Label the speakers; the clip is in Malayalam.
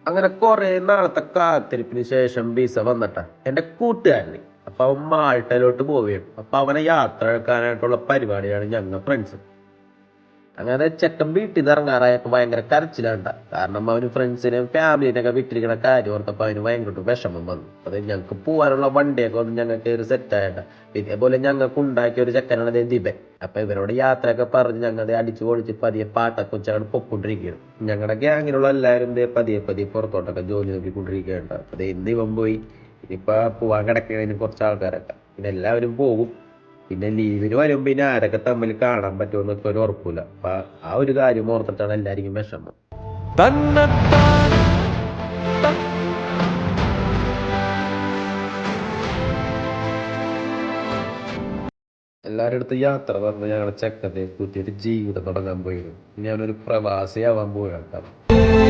Speaker 1: അങ്ങനെ കുറെ നാളത്തെ കാത്തിരിപ്പിന് ശേഷം വിസ വന്നിട്ട എന്റെ കൂട്ടുകാരന്. അപ്പൊ അവൻ മാൾട്ടയിലോട്ട് പോവുകയും അപ്പൊ അവനെ യാത്ര എടുക്കാനായിട്ടുള്ള പരിപാടിയാണ് ഞങ്ങൾ ഫ്രണ്ട്സ്. അങ്ങനെ ചെക്കൻ വീട്ടിൽ നിന്ന് ഇറങ്ങാറായപ്പോ ഭയങ്കര കരച്ചിലാണ്ട. കാരണം അവന് ഫ്രണ്ട്സിനെയും ഫാമിലിനെയൊക്കെ വിട്ടിരിക്കുന്ന കാര്യം ഓർത്തപ്പോ അവന് ഭയങ്കര വിഷമം വന്നു. അത് ഞങ്ങൾക്ക് പോകാനുള്ള വണ്ടിയൊക്കെ ഒന്ന് ഞങ്ങൾക്ക് ഒരു സെറ്റ് ആയിട്ട. ഇതേപോലെ ഞങ്ങൾക്ക് ഉണ്ടാക്കിയ ഒരു ചെക്കനാണ് ദിബൻ. അപ്പൊ ഇവരോട് യാത്രയൊക്കെ പറഞ്ഞ് ഞങ്ങൾ അടിച്ചു പൊളിച്ച് പതിയെ പാട്ടൊക്കെ വെച്ച് അങ്ങോട്ട് പൊക്കൊണ്ടിരിക്കുകയാണ്. ഞങ്ങളുടെ ഗ്യാങ്ങിലുള്ള എല്ലാവരും പതിയെ പതിയെ പുറത്തോട്ടൊക്കെ ജോലി നോക്കിക്കൊണ്ടിരിക്കുകയുണ്ട്. അപ്പൊ ഇന്ന് ഇവൻ പോയി. ഇനിയിപ്പൊ പോവാൻ കിടക്കുന്നതിന് കുറച്ച് ആൾക്കാരൊക്കെ പിന്നെ എല്ലാവരും പോകും. പിന്നെ ലീവിന് വരും. പിന്നെ ആരൊക്കെ തമ്മിൽ കാണാൻ പറ്റുമെന്നൊക്കെ ഒരു ഉറപ്പില്ല. അപ്പൊ ആ ഒരു കാര്യം ഓർത്തിട്ടാണ് എല്ലാവർക്കും വിഷമം. എല്ലാവരുടെ അടുത്ത് യാത്ര പറഞ്ഞ് ഞങ്ങളുടെ ചെക്കൻ്റെ പുതിയൊരു ജീവിതം തുടങ്ങാൻ പോയിരുന്നു. ഞാനൊരു പ്രവാസിയാവാൻ പോവുകയാണ്.